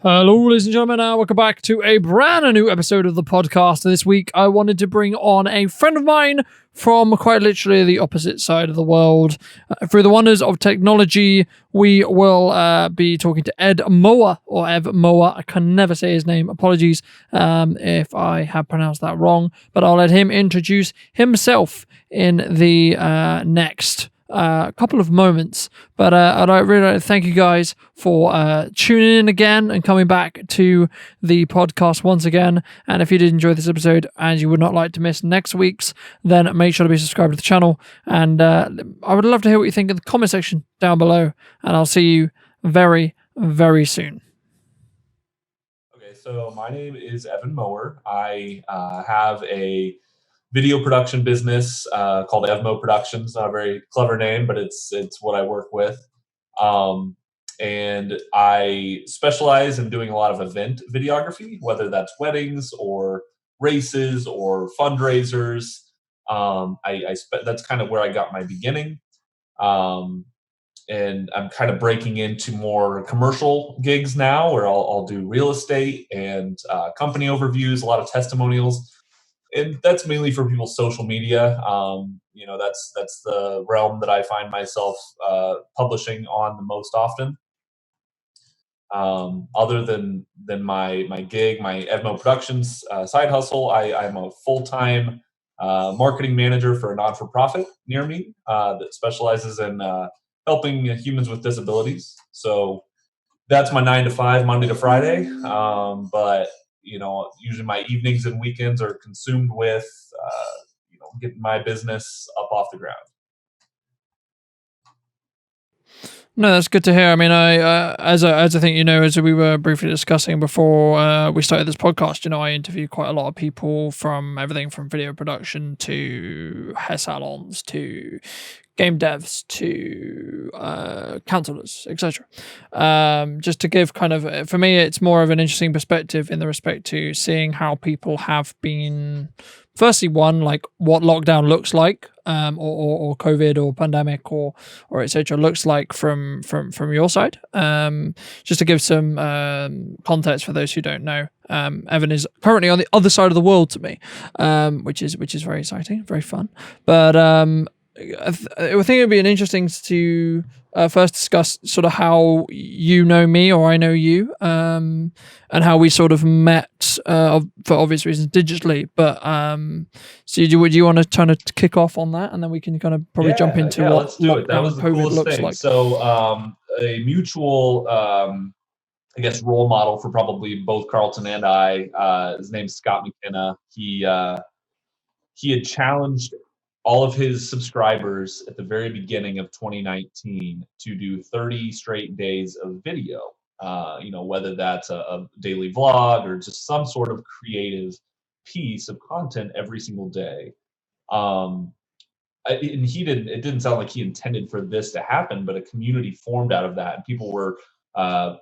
Hello, ladies and gentlemen, welcome back to a brand new episode of the podcast. This week, I wanted to bring on a friend of mine from quite literally the opposite side of the world. Through the wonders of technology, we will be talking to Ed Mower, or Ev Mower. I can never say his name. Apologies if I have pronounced that wrong, but I'll let him introduce himself in the next couple of moments. But I'd really like to thank you guys for tuning in again and coming back to the podcast once again. And if you did enjoy this episode and you would not like to miss next week's, then make sure to be subscribed to the channel. And I would love to hear what you think in the comment section down below. And I'll see you very, very soon. Okay, so my name is Evan Mower. I have a video production business called Evmo Productions. Not a very clever name, but it's what I work with. And I specialize in doing a lot of event videography, whether that's weddings or races or fundraisers. That's kind of where I got my beginning. Um, and I'm kind of breaking into more commercial gigs now, where I'll do real estate and company overviews, a lot of testimonials, and that's mainly for people's social media. That's the realm that I find myself publishing on the most often. Other than my gig, my Evmo Productions side hustle, I'm a full time marketing manager for a non for profit near me that specializes in helping humans with disabilities. So that's my 9 to 5, Monday to Friday. But usually my evenings and weekends are consumed with getting my business up off the ground. No, that's good to hear. I mean, as I think you know, as we were briefly discussing before we started this podcast, I interview quite a lot of people from everything from video production to hair salons to game devs to counselors, etc. Just to give kind of, for me, it's more of an interesting perspective in the respect to seeing how people have been, firstly, one, like what lockdown looks like, or COVID or pandemic or etc. looks like from your side. Just to give some context for those who don't know, Evan is currently on the other side of the world to me, which is very exciting, very fun. But I think it'd be an interesting to first discuss sort of how you know me or I know you, and how we sort of met for obvious reasons digitally. But so would you want to kind of kick off on that, and then we can kind of probably jump into what let's do it. That was the COVID coolest looks thing. like. So a mutual I guess role model for probably both Carlton and I. His name's Scott McKenna. He had challenged all of his subscribers at the very beginning of 2019 to do 30 straight days of video. Whether that's a daily vlog or just some sort of creative piece of content every single day. Um, and it didn't sound like he intended for this to happen, but a community formed out of that, and people were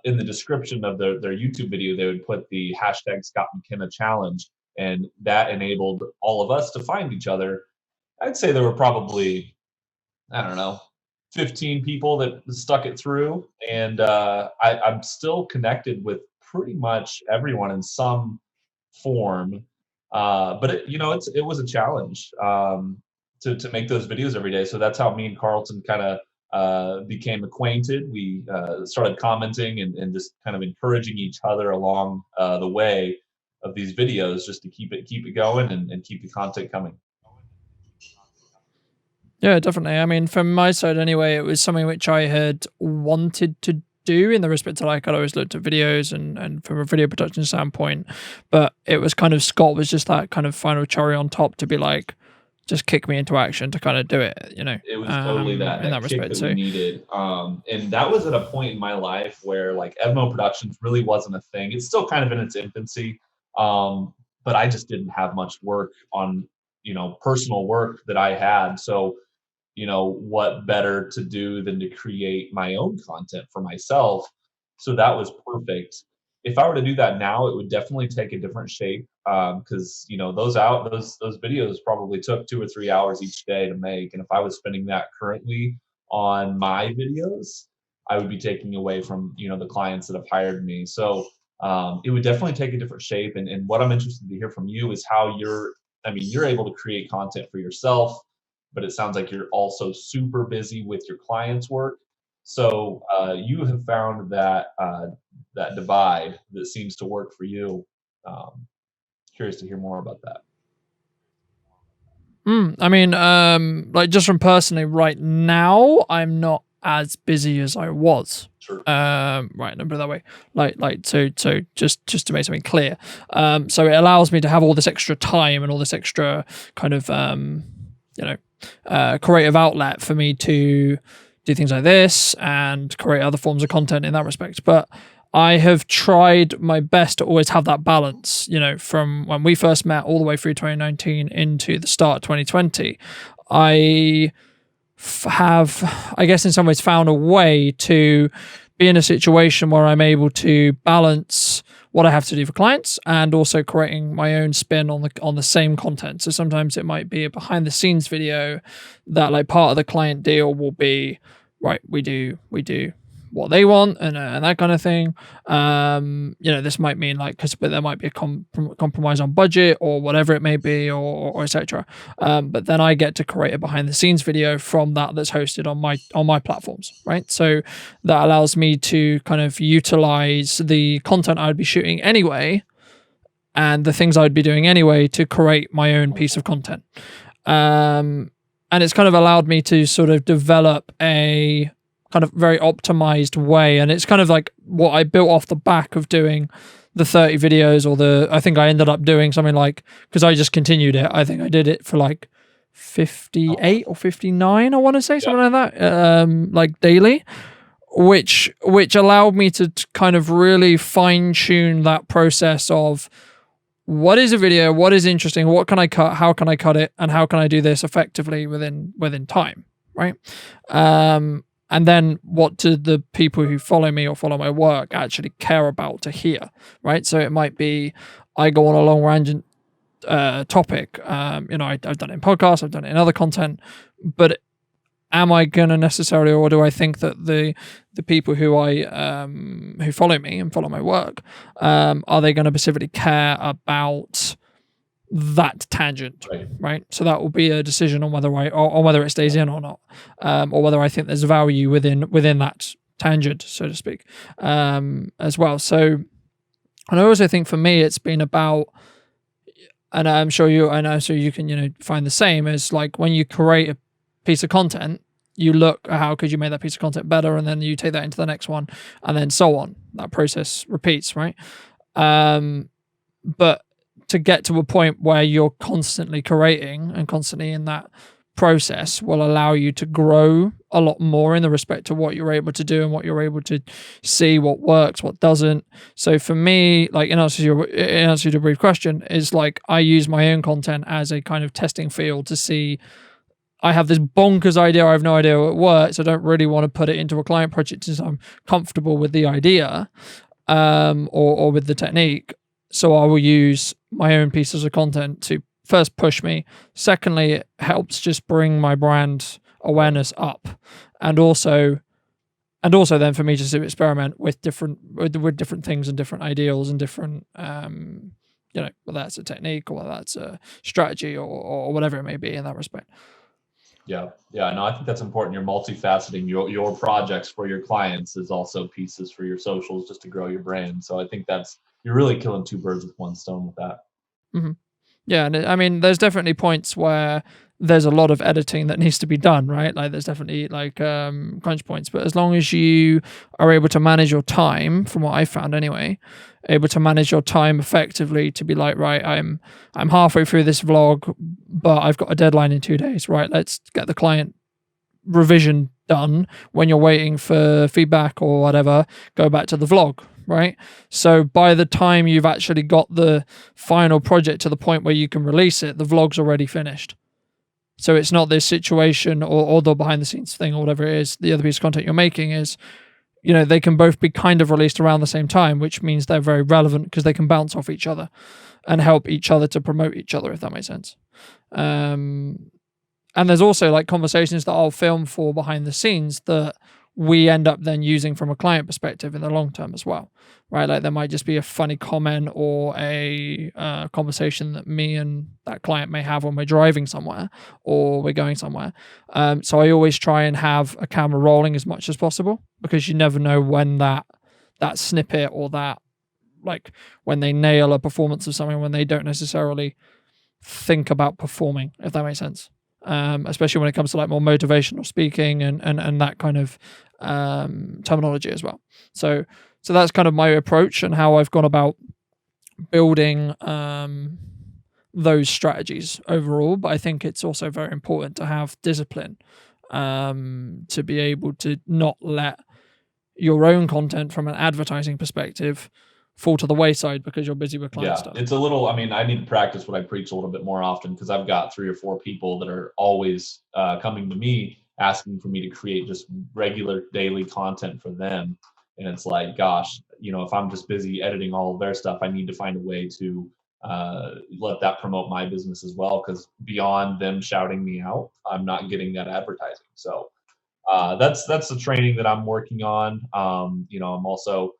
in the description of their YouTube video, they would put the hashtag Scott McKenna challenge, and that enabled all of us to find each other. I'd say there were probably, I don't know, 15 people that stuck it through, and I'm still connected with pretty much everyone in some form. But it was a challenge to make those videos every day. So that's how me and Carlton kind of became acquainted. We started commenting and just kind of encouraging each other along the way of these videos, just to keep it going and keep the content coming. Yeah, definitely. I mean, from my side anyway, it was something which I had wanted to do in the respect to, like, I'd always looked at videos and from a video production standpoint, but it was kind of Scott was just that kind of final cherry on top to be like, just kick me into action to kind of do it, It was totally that in that kick respect. that So we needed. And that was at a point in my life where like Evmo Productions really wasn't a thing. It's still kind of in its infancy. But I just didn't have much work on, personal work that I had. So, what better to do than to create my own content for myself? So that was perfect. If I were to do that now, it would definitely take a different shape, because those videos probably took 2 or 3 hours each day to make, and if I was spending that currently on my videos, I would be taking away from the clients that have hired me. So it would definitely take a different shape. And what I'm interested to hear from you is how I mean, you're able to create content for yourself, but it sounds like you're also super busy with your clients' work. So you have found that divide that seems to work for you. Um, Curious to hear more about that. I mean, like just from personally, right now, I'm not as busy as I was. Sure. Right, no, put it that way. So just to make something clear. So it allows me to have all this extra time and all this extra kind of you know, creative outlet for me to do things like this and create other forms of content in that respect. But I have tried my best to always have that balance, from when we first met all the way through 2019 into the start of 2020. I have, I guess, in some ways found a way to be in a situation where I'm able to balance what I have to do for clients and also creating my own spin on the same content. So sometimes it might be a behind the scenes video that, like, part of the client deal will be, right, we do what they want and that kind of thing. This might mean, like, but there might be a compromise on budget or whatever it may be, or etc. But then I get to create a behind the scenes video from that's hosted on my platforms, right? So that allows me to kind of utilize the content I would be shooting anyway and the things I'd be doing anyway to create my own piece of content. And it's kind of allowed me to sort of develop a kind of very optimized way. And it's kind of like what I built off the back of doing the 30 videos, I think I ended up doing something like, because I just continued it, I think I did it for like 58 or 59, I want to say, something like that, like daily, which allowed me to kind of really fine tune that process of what is a video, what is interesting, what can I cut, how can I cut it, and how can I do this effectively within time, right? And then what do the people who follow me or follow my work actually care about to hear, right? So it might be I go on a long rangent topic. I've done it in podcasts, I've done it in other content, but am I going to necessarily, or do I think that the people who who follow me and follow my work, are they going to specifically care about that tangent, right? So that will be a decision on whether whether it stays in or not, or whether I think there's value within that tangent, so to speak, as well. So, and I also think for me, it's been about, and I'm sure you can find the same, is like when you create a piece of content, you look at how could you make that piece of content better, and then you take that into the next one, and then so on. That process repeats, right? But to get to a point where you're constantly creating and constantly in that process will allow you to grow a lot more in the respect to what you're able to do and what you're able to see, what works, what doesn't. So for me, like, in answer to your brief question, is like I use my own content as a kind of testing field to see. I have this bonkers idea, I have no idea what works. I don't really want to put it into a client project since I'm comfortable with the idea, or with the technique. So I will use my own pieces of content to first push me. Secondly, it helps just bring my brand awareness up, and also then for me just to experiment with different things and different ideals and different, whether that's a technique or whether that's a strategy or whatever it may be in that respect. Yeah. No, I think that's important. You're multifaceting your projects for your clients is also pieces for your socials just to grow your brand. So I think you're really killing two birds with one stone with that. Mm-hmm. Yeah, and I mean, there's definitely points where there's a lot of editing that needs to be done, right? Like there's definitely like crunch points, but as long as you are able to manage your time, from what I found anyway, able to manage your time effectively to be like, right, I'm halfway through this vlog, but I've got a deadline in 2 days, right? Let's get the client revision done. When you're waiting for feedback or whatever, go back to the vlog, right? So by the time you've actually got the final project to the point where you can release it, the vlog's already finished. So it's not this situation or the behind the scenes thing or whatever it is, the other piece of content you're making is, they can both be kind of released around the same time, which means they're very relevant because they can bounce off each other and help each other to promote each other, if that makes sense. And there's also like conversations that I'll film for behind the scenes that we end up then using from a client perspective in the long term as well, right? Like there might just be a funny comment or a conversation that me and that client may have when we're driving somewhere or we're going somewhere. So I always try and have a camera rolling as much as possible, because you never know when that snippet or that, like when they nail a performance of something when they don't necessarily think about performing, if that makes sense. Especially when it comes to like more motivational speaking and that kind of terminology as well. So that's kind of my approach and how I've gone about building those strategies overall. But I think it's also very important to have discipline, to be able to not let your own content from an advertising perspective fall to the wayside because you're busy with client Yeah, stuff. it's a little. I mean, I need to practice what I preach a little bit more often, because I've got 3 or 4 people that are always coming to me asking for me to create just regular daily content for them. And it's like, gosh, if I'm just busy editing all of their stuff, I need to find a way to let that promote my business as well. Because beyond them shouting me out, I'm not getting that advertising. So that's the training that I'm working on. I'm also,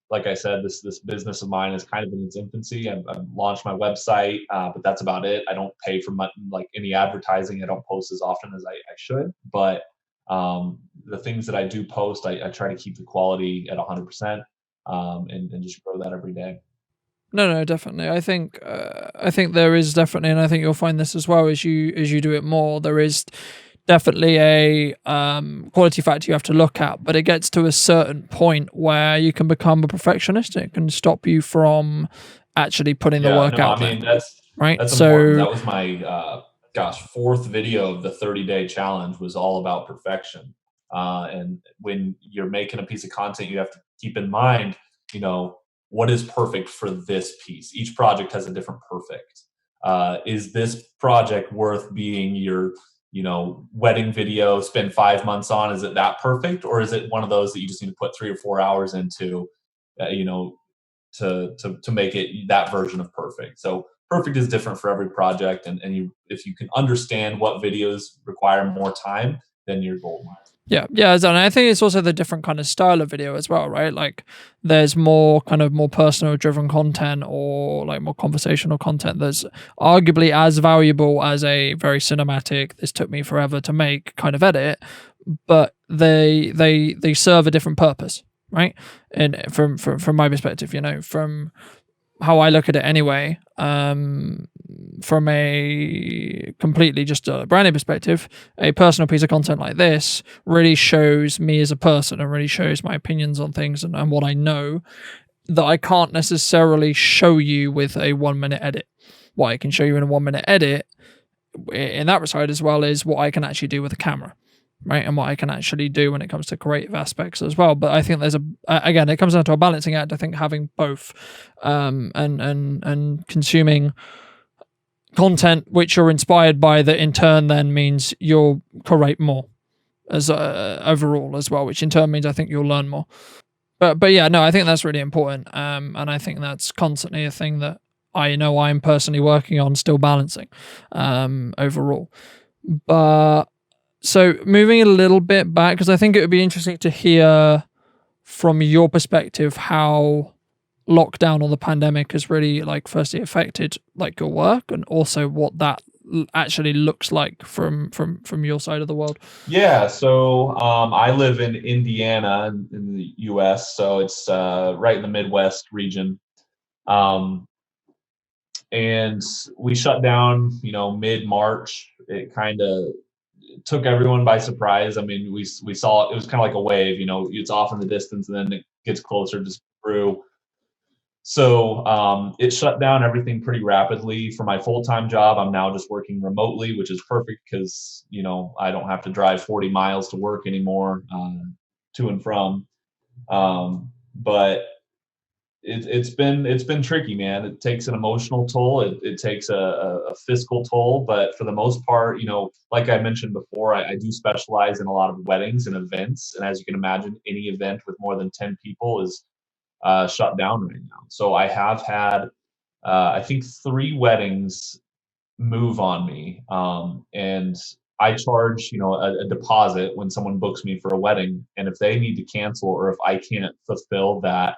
like I said, this business of mine is kind of in its infancy. I've launched my website, but that's about it. I don't pay for like any advertising. I don't post as often as I should, but the things that I do post, I try to keep the quality at 100%, and just grow that every day. No, definitely. I think there is definitely, and I think you'll find this as well as you do it more. There is definitely a quality factor you have to look at, but it gets to a certain point where you can become a perfectionist. And it can stop you from actually putting the Yeah, work no, I out there, mean right? that's important. So That was my fourth video of the 30-day challenge was all about perfection. And when you're making a piece of content, you have to keep in mind, you know, what is perfect for this piece. Each project has a different perfect. Is this project worth being your, wedding video, spend 5 months on? Is it that perfect, or is it one of those that you just need to put 3 or 4 hours into? To make it that version of perfect. So perfect is different for every project, and if you can understand what videos require more time, then you're golden. yeah, and I think it's also the different kind of style of video as well, right? Like there's more kind of more personal driven content or like more conversational content that's arguably as valuable as a very cinematic, this took me forever to make kind of edit, but they serve a different purpose, right? And from my perspective, from how I look at it anyway, from a completely just a branding perspective, a personal piece of content like this really shows me as a person and really shows my opinions on things and what I know that I can't necessarily show you with a 1 minute edit. What I can show you in a 1 minute edit in that side as well is what I can actually do with a camera, right? And what I can actually do when it comes to creative aspects as well. But I think there's again, it comes down to a balancing act. I think having both, and consuming content which you're inspired by, that in turn then means you'll create more as overall as well, which in turn means I think you'll learn more. But yeah, no, I think that's really important. And I think that's constantly a thing that I know I'm personally working on, still balancing, overall. But so moving a little bit back, because I think it would be interesting to hear from your perspective how lockdown or the pandemic has really like firstly affected like your work, and also what that actually looks like from your side of the world. Yeah, so I live in Indiana in the U.S., so it's right in the Midwest region. Um, and we shut down, mid March. It kind of took everyone by surprise. I mean, we saw it was kind of like a wave. It's off in the distance, and then it gets closer, just through. So it shut down everything pretty rapidly. For my full time job, I'm now just working remotely, which is perfect because I don't have to drive 40 miles to work anymore, to and from. But it's been tricky, man. It takes an emotional toll. It takes a fiscal toll, but for the most part, like I mentioned before, I do specialize in a lot of weddings and events, and as you can imagine, any event with more than 10 people is shut down right now. So I have had, I think, 3 weddings move on me, and I charge, a deposit when someone books me for a wedding, and if they need to cancel or if I can't fulfill that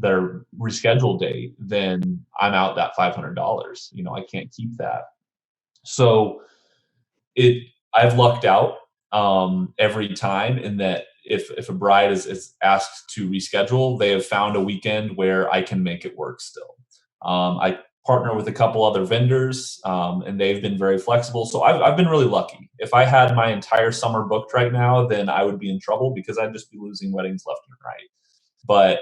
their rescheduled date, then I'm out that $500. I can't keep that. So it I've lucked out every time in that if a bride is asked to reschedule, they have found a weekend where I can make it work still. I partner with a couple other vendors, and they've been very flexible. So I've been really lucky. If I had my entire summer booked right now, then I would be in trouble because I'd just be losing weddings left and right. But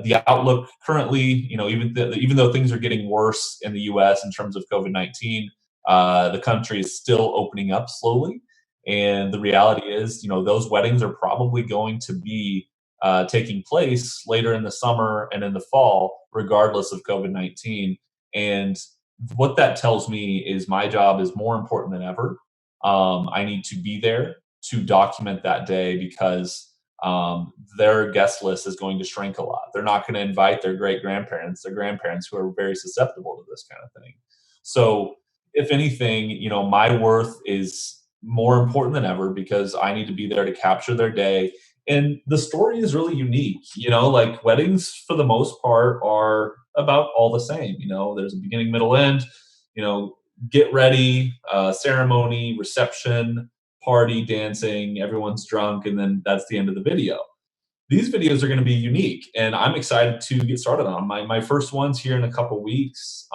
the outlook currently, even though things are getting worse in the U.S. in terms of COVID-19, the country is still opening up slowly. And the reality is, those weddings are probably going to be taking place later in the summer and in the fall, regardless of COVID-19. And what that tells me is my job is more important than ever. I need to be there to document that day because their guest list is going to shrink a lot. They're not going to invite their great grandparents, their grandparents who are very susceptible to this kind of thing. So, if anything, my worth is more important than ever because I need to be there to capture their day. And the story is really unique. Like weddings for the most part are about all the same. There's a beginning, middle, end. You know, get ready, ceremony, reception, party, dancing, everyone's drunk, and then that's the end of the video. These videos are going to be unique, and I'm excited to get started on my first ones here in a couple weeks.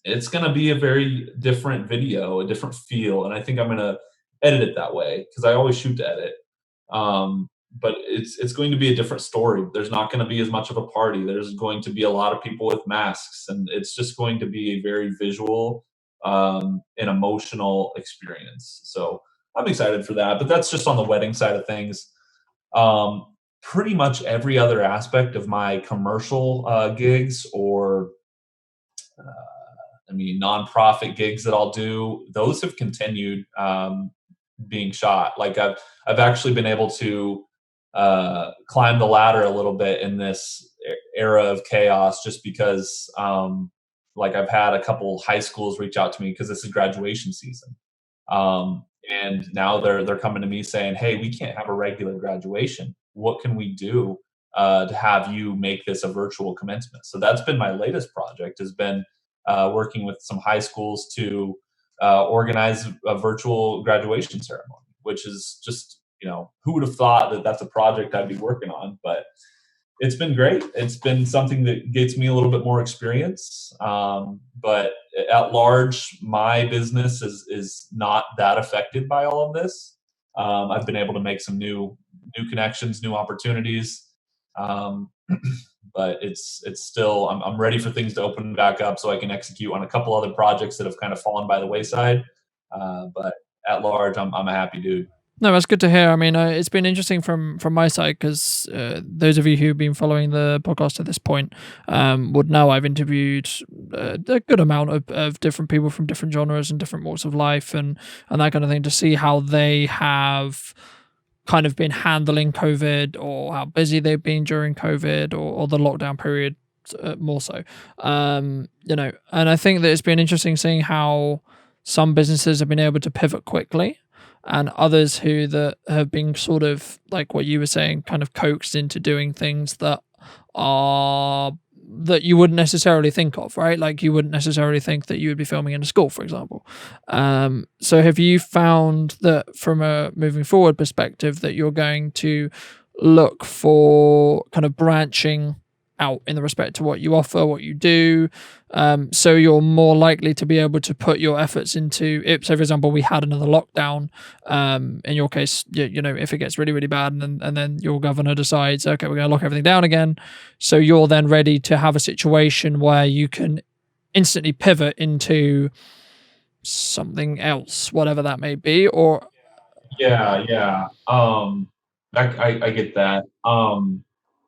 It's going to be a very different video, a different feel, and I think I'm going to edit it that way because I always shoot to edit. But it's going to be a different story. There's not going to be as much of a party. There's going to be a lot of people with masks, and it's just going to be a very visual and emotional experience. So I'm excited for that. But that's just on the wedding side of things. Pretty much every other aspect of my commercial gigs or nonprofit gigs that I'll do, those have continued being shot. Like I've actually been able to climb the ladder a little bit in this era of chaos, just because like I've had a couple high schools reach out to me because this is graduation season, and now they're coming to me saying, "Hey, we can't have a regular graduation. What can we do to have you make this a virtual commencement?" So that's been my latest project. Has been working with some high schools to organize a virtual graduation ceremony, which is just, who would have thought that that's a project I'd be working on? But it's been great. It's been something that gets me a little bit more experience. But at large, my business is not that affected by all of this. I've been able to make some new connections, new opportunities. Um, but it's still I'm ready for things to open back up so I can execute on a couple other projects that have kind of fallen by the wayside. But at large, I'm a happy dude. No, that's good to hear. I mean, it's been interesting from my side because those of you who've been following the podcast at this point would know I've interviewed a good amount of different people from different genres and different walks of life and that kind of thing to see how they have kind of been handling COVID or how busy they've been during COVID or the lockdown period more so. And I think that it's been interesting seeing how some businesses have been able to pivot quickly and others who that have been sort of like what you were saying, kind of coaxed into doing things are that you wouldn't necessarily think of, right? Like you wouldn't necessarily think that you would be filming in a school, for example. So have you found that from a moving forward perspective that you're going to look for kind of branching out in the respect to what you offer, what you do, so you're more likely to be able to put your efforts into it. So, for example, we had another lockdown. In your case, if it gets really, really bad, and then your governor decides, okay, we're going to lock everything down again. So you're then ready to have a situation where you can instantly pivot into something else, whatever that may be, or Yeah, yeah. I get that.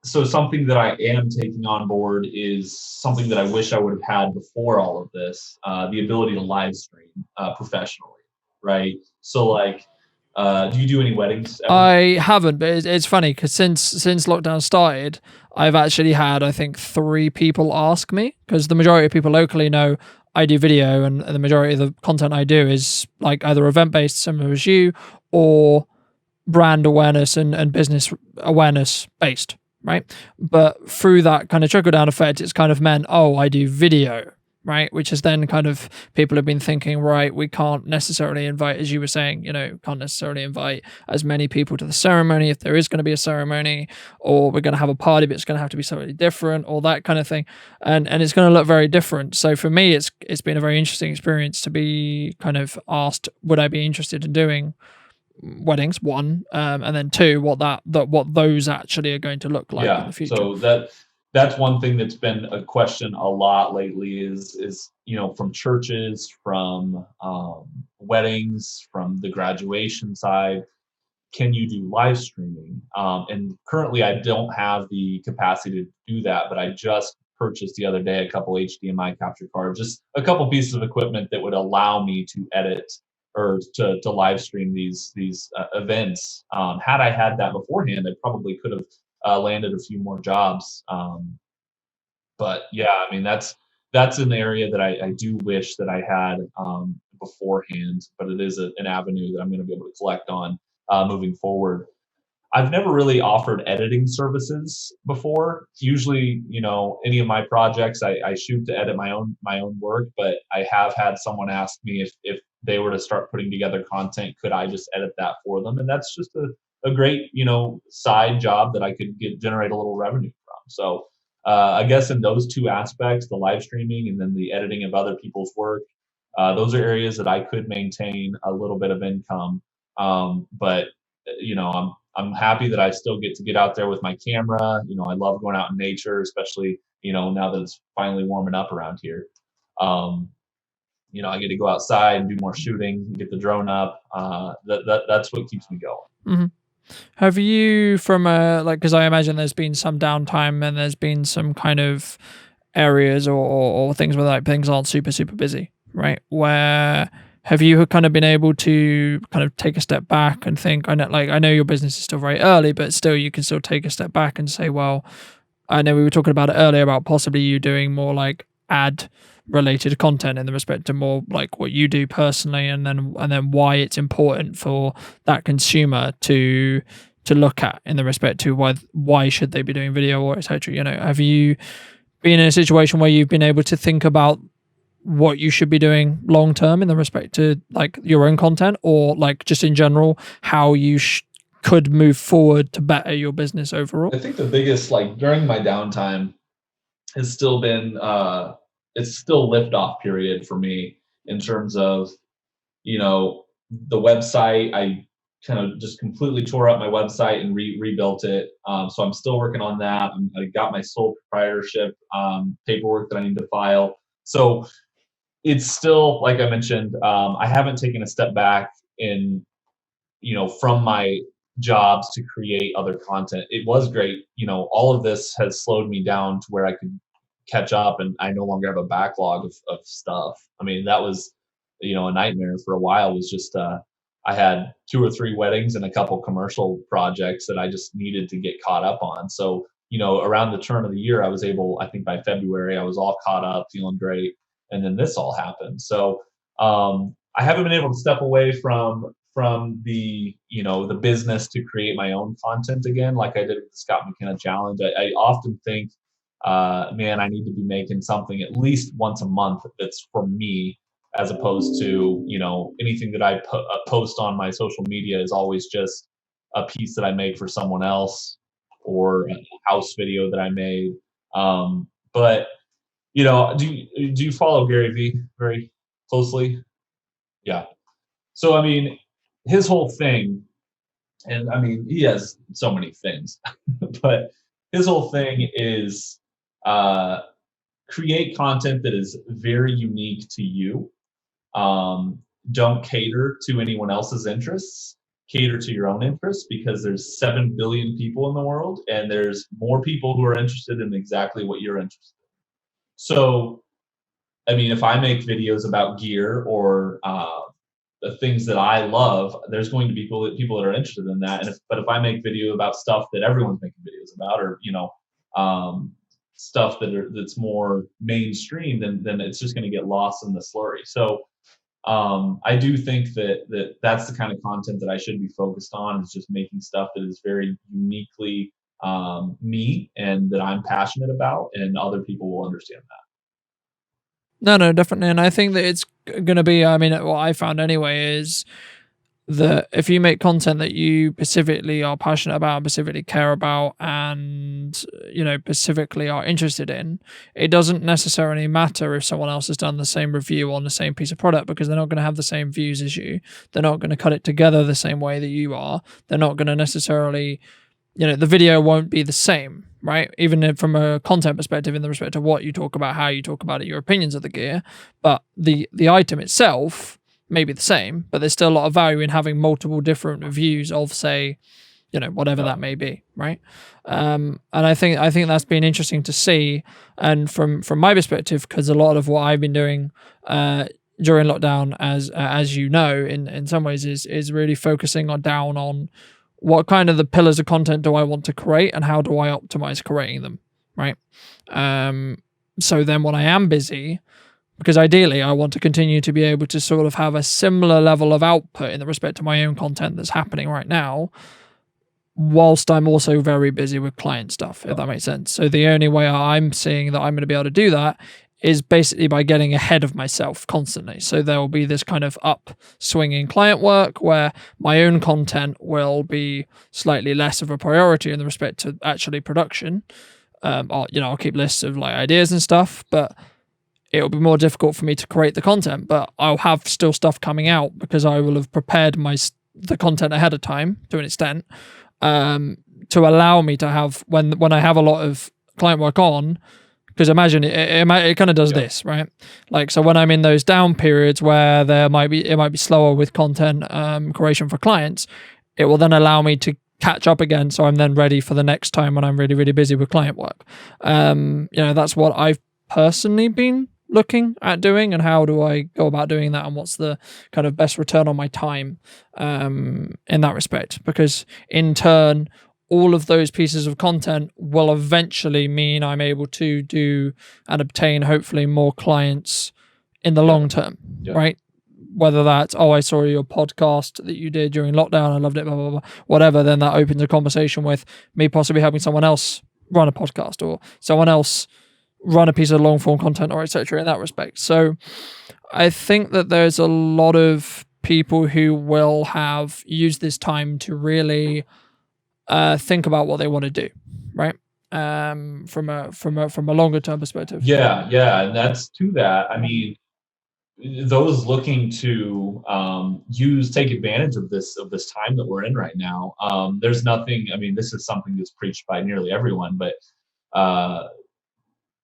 So something that I am taking on board is something that I wish I would have had before all of this, the ability to live stream professionally, right? So like Do you do any weddings ever? I haven't, but it's funny because since lockdown started, I've actually had, I think, 3 people ask me, because the majority of people locally know I do video, and the majority of the content I do is like either event based, similar as you, or brand awareness and business awareness based, right? But through that kind of trickle down effect, it's kind of meant, oh, I do video, right? Which is then kind of, people have been thinking, right, we can't necessarily invite, as you were saying, can't necessarily invite as many people to the ceremony if there is going to be a ceremony, or we're going to have a party, but it's going to have to be slightly different, or that kind of thing. And it's going to look very different. So for me, it's been a very interesting experience to be kind of asked, would I be interested in doing weddings, one, and then two, what those actually are going to look like in Yeah. the future. So that's one thing that's been a question a lot lately is from churches, from weddings, from the graduation side, can you do live streaming? And currently, I don't have the capacity to do that, but I just purchased the other day a couple HDMI capture cards, just a couple pieces of equipment that would allow me to edit or to live stream these events. Had I had that beforehand, I probably could have landed a few more jobs. But yeah, I mean that's an area that I do wish that I had beforehand, but it is an avenue that I'm going to be able to collect on moving forward. I've never really offered editing services before. Usually, any of my projects, I shoot to edit my own work, but I have had someone ask me if they were to start putting together content, could I just edit that for them? And that's just a great, side job that I could generate a little revenue from. So I guess in those two aspects, the live streaming and then the editing of other people's work, those are areas that I could maintain a little bit of income. But I'm happy that I still get to get out there with my camera. I love going out in nature, especially now that it's finally warming up around here. Um, I get to go outside and do more shooting, get the drone up. That's what keeps me going. Hmm. Have you, from like, because I imagine there's been some downtime and there's been some kind of areas, or things where like things aren't super super busy, right? Where have you kind of been able to kind of take a step back and think, I know your business is still very early, but still you can still take a step back and say, well, I know we were talking about it earlier about possibly you doing more like ad related content in the respect to more like what you do personally, and then why it's important for that consumer to look at in the respect to why should they be doing video, or etc. Have you been in a situation where you've been able to think about what you should be doing long term in the respect to like your own content, or like just in general how you could move forward to better your business overall? I think the biggest, like during my downtime, has still been it's still lift off period for me in terms of you know the website. I kind of just completely tore up my website and rebuilt it. So I'm still working on that. I got my sole proprietorship paperwork that I need to file. So it's still, like I mentioned, I haven't taken a step back in from my jobs to create other content. It was great. All of this has slowed me down to where I could catch up and I no longer have a backlog of stuff. I mean, that was, a nightmare for a while. Was just, I had 2 or 3 weddings and a couple commercial projects that I just needed to get caught up on. So, around the turn of the year, I was able, I think by February, I was all caught up, feeling great. And then this all happened. So, I haven't been able to step away from the business to create my own content again, like I did with the Scott McKenna challenge. I often think, man, I need to be making something at least once a month that's for me, as opposed to anything that I post on my social media is always just a piece that I make for someone else or a house video that I made. But do you follow Gary Vee very closely? Yeah. So I mean, his whole thing, and I mean, he has so many things, but his whole thing is uh, create content that is very unique to you. Um, don't cater to anyone else's interests. Cater to your own interests because there's 7 billion people in the world, and there's more people who are interested in exactly what you're interested in. So, I mean, if I make videos about gear or the things that I love, there's going to be people that are interested in that. But if I make video about stuff that everyone's making videos about, or um, stuff that's more mainstream, then it's just going to get lost in the slurry. So I do think that's the kind of content that I should be focused on, is just making stuff that is very uniquely me and that I'm passionate about, and other people will understand that. No, definitely. And I think that it's going to be, I mean, what I found anyway is that if you make content that you specifically are passionate about, specifically care about, and, specifically are interested in, it doesn't necessarily matter if someone else has done the same review on the same piece of product, because they're not going to have the same views as you. They're not going to cut it together the same way that you are. They're not going to necessarily, the video won't be the same, right? Even from a content perspective, in the respect of what you talk about, how you talk about it, your opinions of the gear, but the item itself may be the same, but there's still a lot of value in having multiple different reviews of, say, whatever that may be, right? And I think that's been interesting to see, and from my perspective, because a lot of what I've been doing during lockdown, as in some ways, is really focusing down on what kind of the pillars of content do I want to create, and how do I optimize creating them, right? So then when I am busy, because ideally I want to continue to be able to sort of have a similar level of output in the respect to my own content that's happening right now, whilst I'm also very busy with client stuff, if that makes sense. So the only way I'm seeing that I'm going to be able to do that is basically by getting ahead of myself constantly. So there will be this kind of upswinging client work where my own content will be slightly less of a priority in the respect to actually production. I'll keep lists of like ideas and stuff, but it'll be more difficult for me to create the content. But I'll have still stuff coming out because I will have prepared the content ahead of time to an extent, to allow me to have, when I have a lot of client work on. Because imagine it kind of does this, right? Like, so when I'm in those down periods where it might be slower with content creation for clients, it will then allow me to catch up again, so I'm then ready for the next time when I'm really, really busy with client work. That's what I've personally been looking at doing, and how do I go about doing that, and what's the kind of best return on my time in that respect. Because in turn, all of those pieces of content will eventually mean I'm able to do and obtain, hopefully, more clients in the long term, right? Whether that's, I saw your podcast that you did during lockdown, I loved it, blah, blah, blah, whatever, then that opens a conversation with me possibly helping someone else run a podcast, or someone else run a piece of long form content, or etc. in that respect. So I think that there's a lot of people who will have used this time to really think about what they want to do, right? From a longer term perspective. Yeah, and that's to that. I mean, those looking to take advantage of this time that we're in right now. There's nothing. I mean, this is something that's preached by nearly everyone, but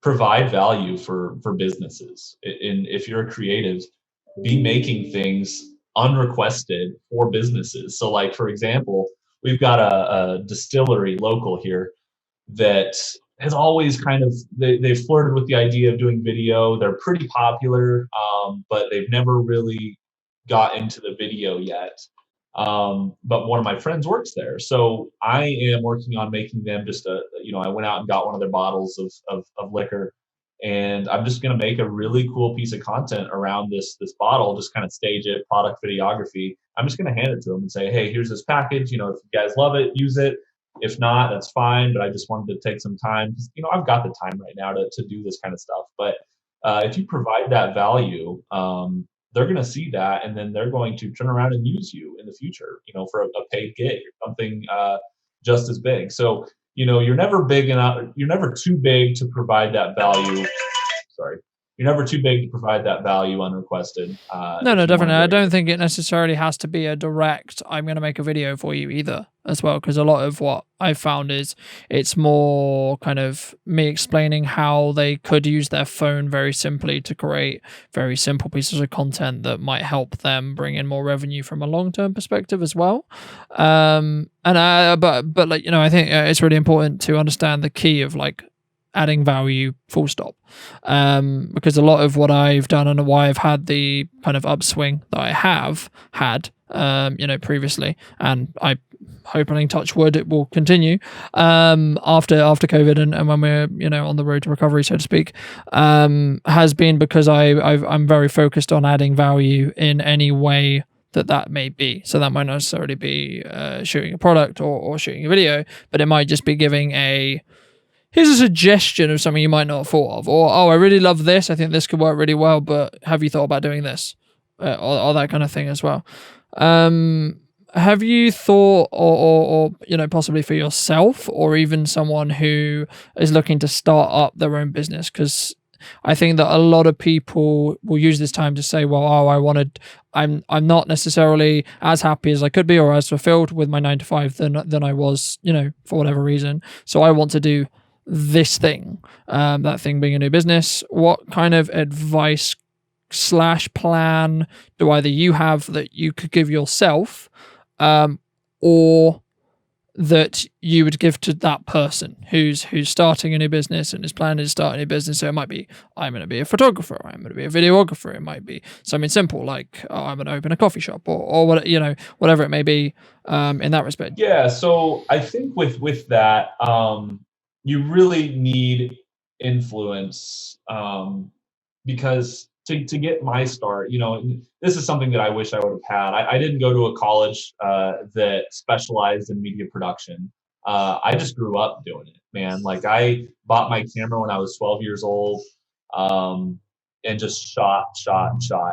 provide value for businesses. And if you're a creative, be making things unrequested for businesses. So, like, for example, we've got a distillery local here that has always kind of they've flirted with the idea of doing video. They're pretty popular, but they've never really got into the video yet. But one of my friends works there, so I am working on making them just I went out and got one of their bottles of liquor, and I'm just going to make a really cool piece of content around this bottle, just kind of stage it, product videography. I'm just going to hand it to them and say, hey, here's this package. If you guys love it, use it. If not, that's fine. But I just wanted to take some time because I've got the time right now to do this kind of stuff. But if you provide that value, they're going to see that, and then they're going to turn around and use you in the future, for a paid gig or something just as big. So, you're never big enough. You're never too big to provide that value. Sorry. You're never too big to provide that value unrequested. No, definitely. I don't think it necessarily has to be a direct, I'm going to make a video for you either as well, because a lot of what I've found is it's more kind of me explaining how they could use their phone very simply to create very simple pieces of content that might help them bring in more revenue from a long-term perspective as well. But I think it's really important to understand the key of, like, adding value, full stop. Because a lot of what I've done and why I've had the kind of upswing that I have had, previously, and I hoping, touch wood, it will continue after COVID, and when we're on the road to recovery, so to speak, has been because I'm very focused on adding value in any way that may be. So that might not necessarily be shooting a product or shooting a video, but it might just be giving here's a suggestion of something you might not have thought of, or I really love this, I think this could work really well, but have you thought about doing this, or that kind of thing as well. Have you thought, or possibly for yourself, or even someone who is looking to start up their own business? Because I think that a lot of people will use this time to say, well, I'm not necessarily as happy as I could be or as fulfilled with my 9 to 5 than I was, for whatever reason. So I want to do this thing, that thing being a new business. What kind of advice / plan do either you have that you could give yourself, or that you would give to that person who's starting a new business and is planning to start a new business? So it might be, I'm going to be a photographer, I'm going to be a videographer. It might be something simple like, oh, I'm going to open a coffee shop, or what, whatever it may be, in that respect. Yeah, so I think with that, you really need influence, because to get my start, this is something that I wish I would have had. I didn't go to a college that specialized in media production. I just grew up doing it, man. Like I bought my camera when I was 12 years old, um, and just shot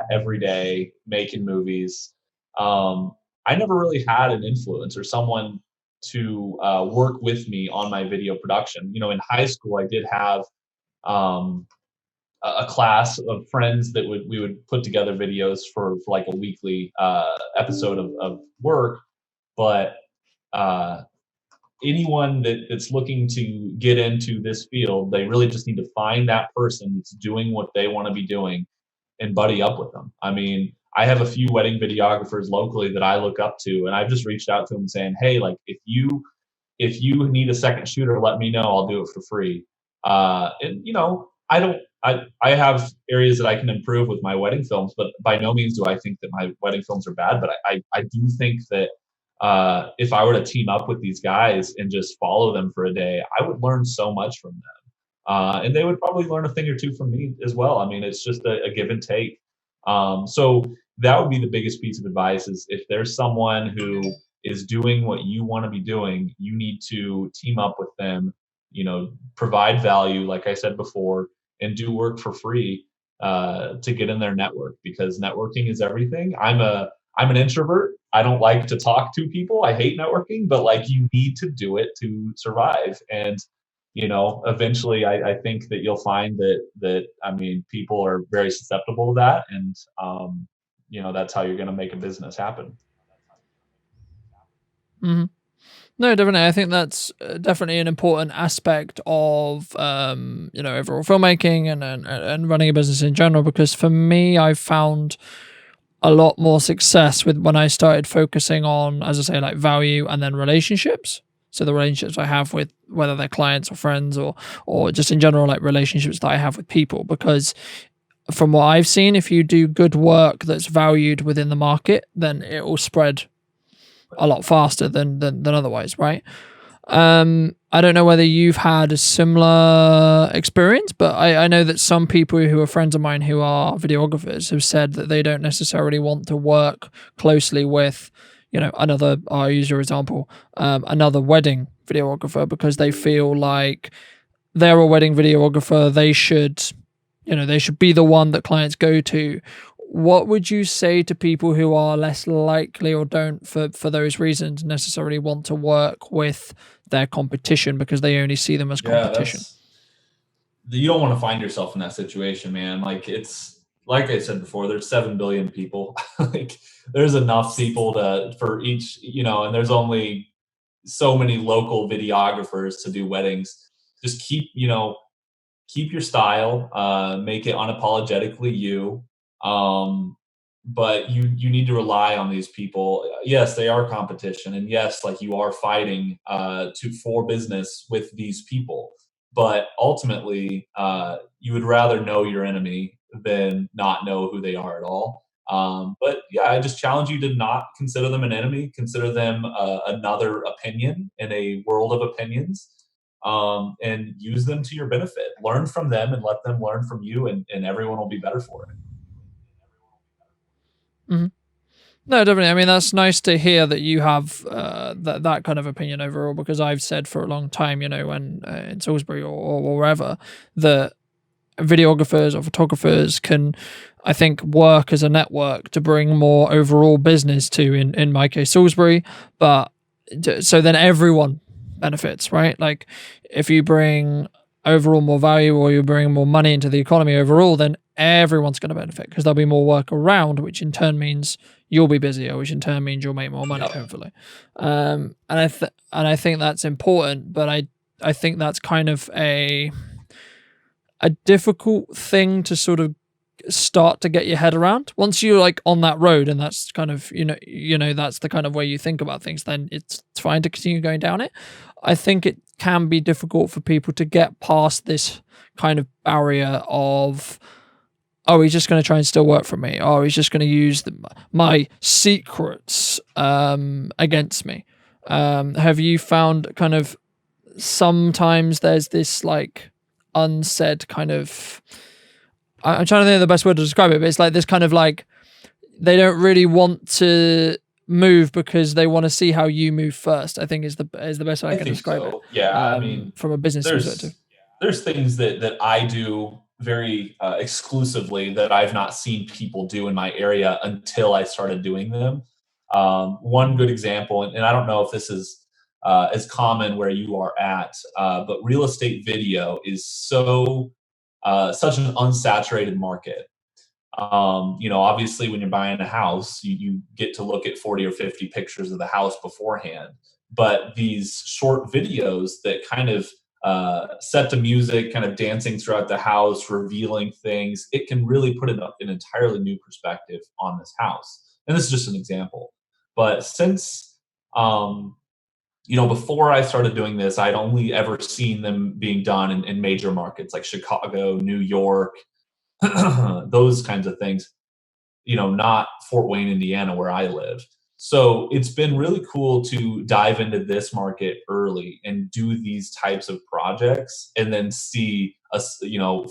every day, making movies. Um, I never really had an influence or someone to work with me on my video production. In high school, I did have um, a class of friends that we would put together videos for like a weekly episode of work. But uh, anyone that's looking to get into this field, they really just need to find that person that's doing what they want to be doing and buddy up with them. I mean, I have a few wedding videographers locally that I look up to, and I've just reached out to them saying, "Hey, like if you need a second shooter, let me know. I'll do it for free." And I don't. I have areas that I can improve with my wedding films, but by no means do I think that my wedding films are bad. But I do think that if I were to team up with these guys and just follow them for a day, I would learn so much from them. And they would probably learn a thing or two from me as well. I mean, it's just a give and take. So that would be the biggest piece of advice: is if there's someone who is doing what you want to be doing, you need to team up with them, provide value, like I said before, and do work for free to get in their network, because networking is everything. I'm an introvert. I don't like to talk to people. I hate networking, but like you need to do it to survive. And eventually I think that you'll find that I mean, people are very susceptible to that, and that's how you're going to make a business happen. Hmm. No, definitely. I think that's definitely an important aspect of overall filmmaking and running a business in general. Because for me, I've found a lot more success with when I started focusing on, as I say, like value and then relationships. So the relationships I have with, whether they're clients or friends, or just in general, like relationships that I have with people. Because from what I've seen, if you do good work that's valued within the market, then it will spread a lot faster than otherwise, right? I don't know whether you've had a similar experience, but I know that some people who are friends of mine who are videographers have said that they don't necessarily want to work closely with, another, I'll use your example, another wedding videographer, because they feel like they're a wedding videographer. They should be the one that clients go to. What would you say to people who are less likely, or don't, for those reasons, necessarily want to work with their competition because they only see them as Yeah, competition? that's you don't want to find yourself in that situation, man. Like it's like I said before, there's 7 billion people. Like there's enough people to for each, and there's only so many local videographers to do weddings. Just keep your style, make it unapologetically you. Um, but you need to rely on these people. Yes, they are competition, and yes, like you are fighting to for business with these people. but ultimately, you would rather know your enemy than not know who they are at all. But yeah, I just challenge you to not consider them an enemy. Consider them another opinion in a world of opinions, and use them to your benefit. Learn from them and let them learn from you, and everyone will be better for it. Mhm. No, definitely. I mean, that's nice to hear that you have that kind of opinion overall, because I've said for a long time, when in Salisbury or wherever, that videographers or photographers can, I think, work as a network to bring more overall business to, in my case, Salisbury. But so then everyone benefits, right? Like, if you bring overall more value, or you bring more money into the economy overall, then everyone's going to benefit, because there'll be more work around, which in turn means you'll be busier, which in turn means you'll make more money, Yep. hopefully. And I think that's important, but I think that's kind of a difficult thing to sort of start to get your head around. Once you're like on that road, and that's kind of, that's the kind of way you think about things, then it's fine to continue going down it. I think it can be difficult for people to get past this kind of barrier of, oh, he's just going to try and still work for me, oh, he's just going to use my secrets against me. Have you found kind of sometimes there's this like unsaid kind of, I'm trying to think of the best word to describe it, but it's like this kind of like, they don't really want to move because they want to see how you move first, I think, is the best way I I can think describe it, so. Yeah. I mean, from a business perspective. there's there's things that I do very exclusively that I've not seen people do in my area until I started doing them. One good example, and I don't know if this is as common where you are at, but real estate video is such an unsaturated market. Obviously, when you're buying a house, you get to look at 40 or 50 pictures of the house beforehand. But these short videos that kind of set the music, kind of dancing throughout the house, revealing things, it can really put an entirely new perspective on this house. And this is just an example. But since, before I started doing this, I'd only ever seen them being done in major markets like Chicago, New York, those kinds of things, not Fort Wayne, Indiana, where I live. So it's been really cool to dive into this market early and do these types of projects, and then see us,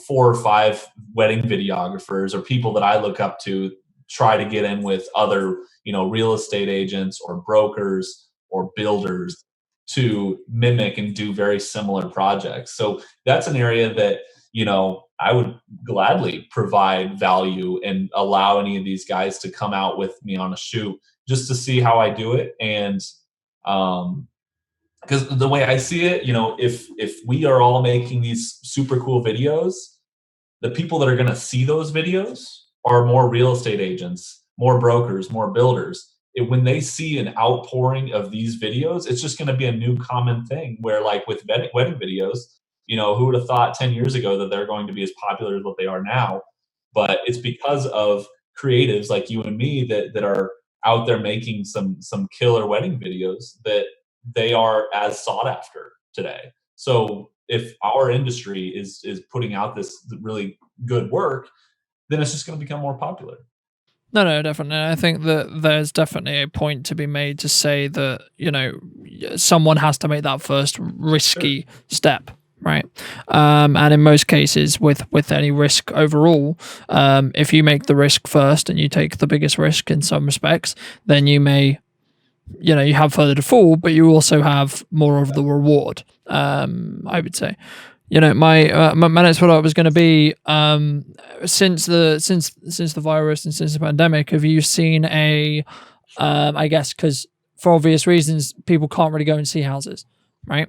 four or five wedding videographers or people that I look up to try to get in with other, real estate agents or brokers or builders to mimic and do very similar projects. So that's an area that, I would gladly provide value and allow any of these guys to come out with me on a shoot just to see how I do it. And because the way I see it, if we are all making these super cool videos, the people that are going to see those videos are more real estate agents, more brokers, more builders. When they see an outpouring of these videos, it's just going to be a new common thing where, like with wedding videos, who would have thought 10 years ago that they're going to be as popular as what they are now? But it's because of creatives like you and me that are out there making some killer wedding videos that they are as sought after today. So if our industry is putting out this really good work, then it's just going to become more popular. No, no, definitely. I think that there's definitely a point to be made to say that, someone has to make that first Sure. risky step, right? And in most cases, with any risk overall, if you make the risk first and you take the biggest risk in some respects, then you may, you have further to fall, but you also have more of the reward. I would say, my next follow up was going to be, since the virus and since the pandemic, have you seen a, I guess because for obvious reasons people can't really go and see houses, right?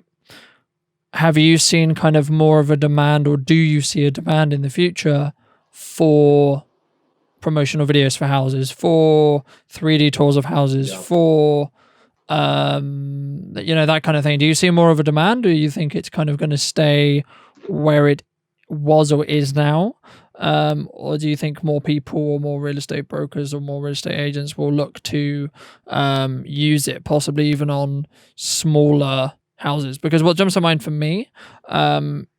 Have you seen kind of more of a demand, or do you see a demand in the future for promotional videos for houses, for 3D tours of houses, Yeah. for that kind of thing? Do you see more of a demand, or do you think it's kind of going to stay where it was or is now? Or do you think more people, or more real estate brokers, or more real estate agents will look to use it, possibly even on smaller houses? Because what jumps to mind for me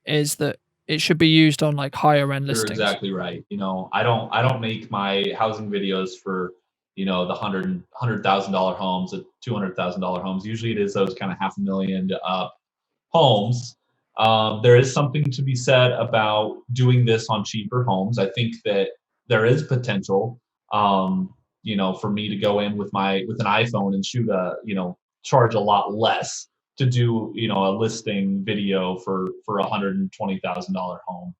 is that it should be used on like higher end You're listings. exactly right. I don't make my housing videos for, the $100,000 homes, the $200,000 homes. Usually it is those kind of half a million to up homes. There is something to be said about doing this on cheaper homes. I think that there is potential, for me to go in with an iPhone and shoot charge a lot less to do, a listing video for $120,000 home.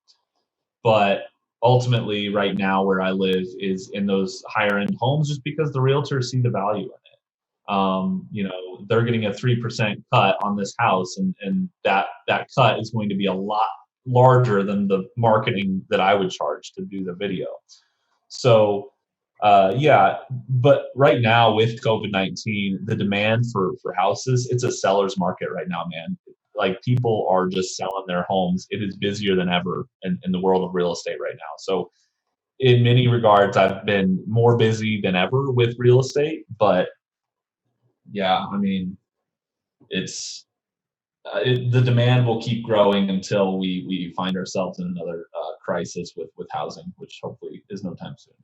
But ultimately, right now, where I live is in those higher end homes, just because the realtors see the value in it. They're getting a 3% cut on this house, and that cut is going to be a lot larger than the marketing that I would charge to do the video. So, yeah, but right now with COVID-19, the demand for houses, it's a seller's market right now, man. Like people are just selling their homes. It is busier than ever in the world of real estate right now. So, in many regards, I've been more busy than ever with real estate. But yeah, I mean, it's the demand will keep growing until we find ourselves in another crisis with housing, which hopefully is no time soon.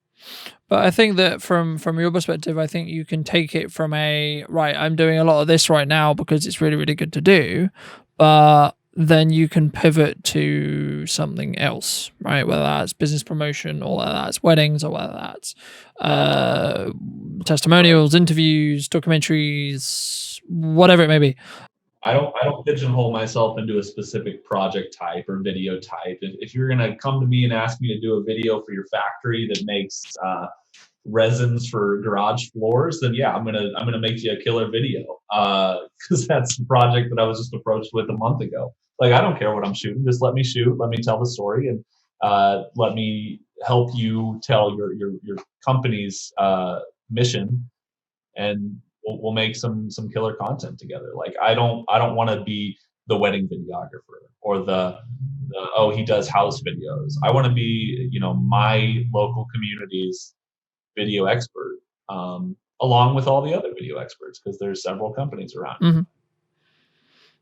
But I think that from your perspective, I think you can take it from a right. I'm doing a lot of this right now because it's really really good to do, but then you can pivot to something else, right? Whether that's business promotion or whether that's weddings or whether that's uh, Right. testimonials, interviews, documentaries, whatever it may be. I don't pigeonhole myself into a specific project type or video type. If you're gonna come to me and ask me to do a video for your factory that makes resins for garage floors, then yeah, I'm gonna make you a killer video. Because that's the project that I was just approached with a month ago. Like I don't care what I'm shooting, just let me shoot, let me tell the story, and let me help you tell your company's mission, and we'll make some killer content together. Like I don't want to be the wedding videographer or the oh he does house videos. I want to be my local community's video expert, along with all the other video experts because there's several companies around here.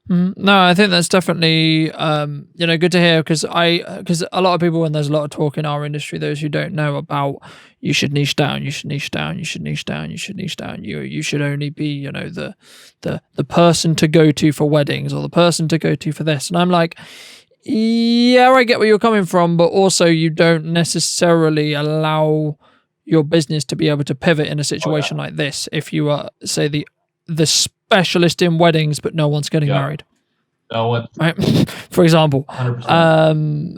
Mhm. No, I think that's definitely good to hear because a lot of people when there's a lot of talk in our industry, those who don't know about you should niche down, you should niche down, you should niche down, you should niche down. You should only be the person to go to for weddings or the person to go to for this, and I'm like, yeah, I get where you're coming from, but also you don't necessarily allow your business to be able to pivot in a Oh yeah, situation like this if you are say the specialist in weddings but no one's getting yeah. married, No one, right? For example, 100%. um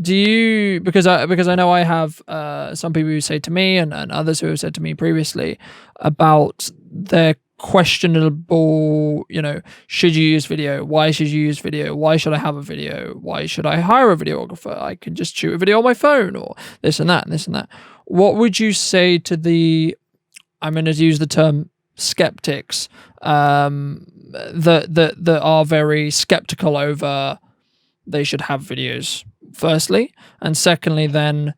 do you because I know I have some people who say to me and others who have said to me previously about their questionable, should you use video, why should you use video, why should I have a video, why should I hire a videographer, I can just shoot a video on my phone, or this and that and this and that. What would you say to the, I'm going to use the term skeptics, that are very skeptical over they should have videos, firstly, and secondly, then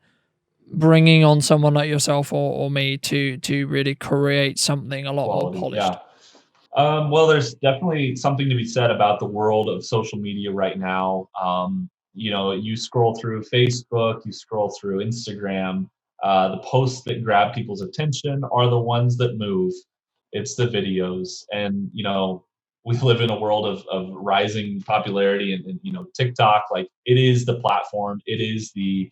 bringing on someone like yourself or me to really create something a lot more Quality, polished. yeah. Well, there's definitely something to be said about the world of social media right now. You scroll through Facebook, you scroll through Instagram. The posts that grab people's attention are the ones that move. It's the videos, and we live in a world of rising popularity, and TikTok. Like it is the platform. It is the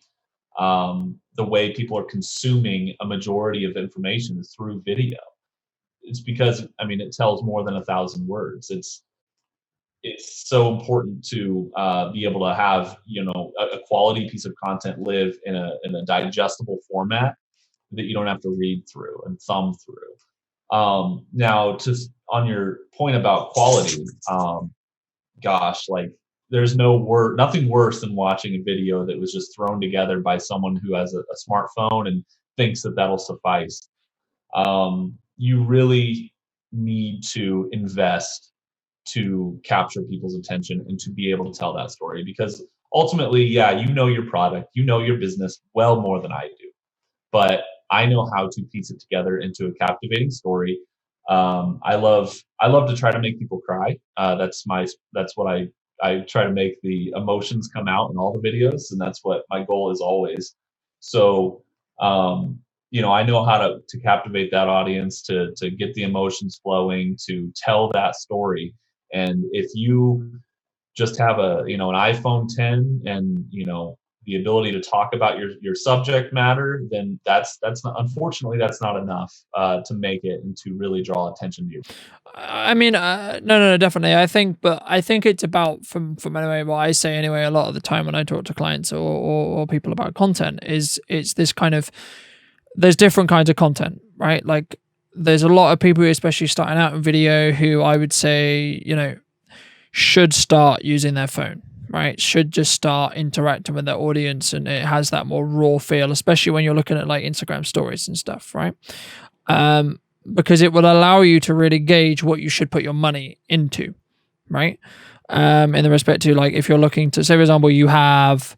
way people are consuming a majority of information is through video. It's because I mean it tells more than 1,000 words. It's so important to be able to have a quality piece of content live in a digestible format that you don't have to read through and thumb through. Now, just on your point about quality, gosh, like there's nothing worse than watching a video that was just thrown together by someone who has a smartphone and thinks that that'll suffice. You really need to invest to capture people's attention and to be able to tell that story because ultimately, yeah, you know your product, you know your business well more than I do, but I know how to piece it together into a captivating story I love to try to make people cry. That's what I try to make the emotions come out in all the videos, and that's what my goal is always. So, um, I know how to captivate that audience, to get the emotions flowing, to tell that story. And if you just have an iPhone 10, and the ability to talk about your subject matter, then that's not, unfortunately, that's not enough to make it and to really draw attention to your. I mean, no, no, no, definitely. But I think it's about from anyway what I say anyway. A lot of the time when I talk to clients or people about content, is it's this kind of, there's different kinds of content, right? Like there's a lot of people, especially starting out in video, who I would say, should start using their phone, right? Should just start interacting with their audience, and it has that more raw feel, especially when you're looking at like Instagram stories and stuff, right? Um, because it will allow you to really gauge what you should put your money into, right? In the respect to, like, if you're looking to, say for example, you have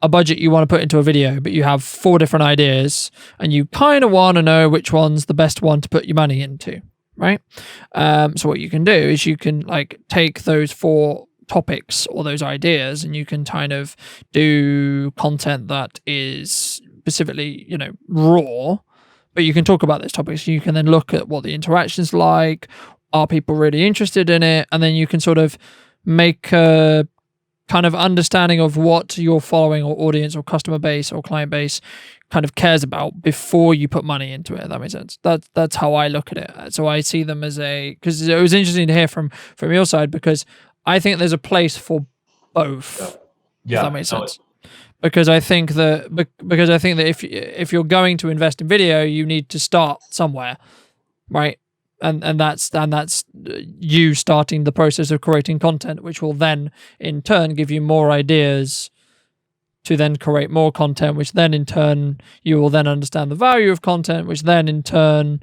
a budget you want to put into a video, but you have 4 different ideas, and you kind of want to know which one's the best one to put your money into, right? So what you can do is you can like take those 4 topics or those ideas, and you can kind of do content that is specifically, raw, but you can talk about those topics. You can then look at what the interaction's like. Are people really interested in it? And then you can sort of make a kind of understanding of what your following or audience or customer base or client base kind of cares about before you put money into it. If that makes sense. That's how I look at it. So I see them as because it was interesting to hear from your side, because I think there's a place for both. If that Yeah, makes no, sense. Because I think that if you're going to invest in video, you need to start somewhere, right? And that's you starting the process of creating content, which will then in turn give you more ideas to then create more content, which then in turn you will then understand the value of content, which then in turn,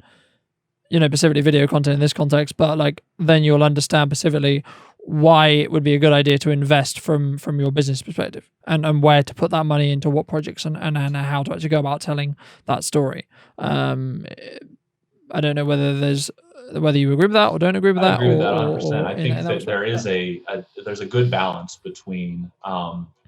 specifically video content in this context, but like then you'll understand specifically why it would be a good idea to invest from your business perspective, and where to put that money into what projects, and how to actually go about telling that story. I don't know whether you agree with that or don't agree with I that, agree with that 100%. or I in think that that respect. there Yeah. is there's a good balance between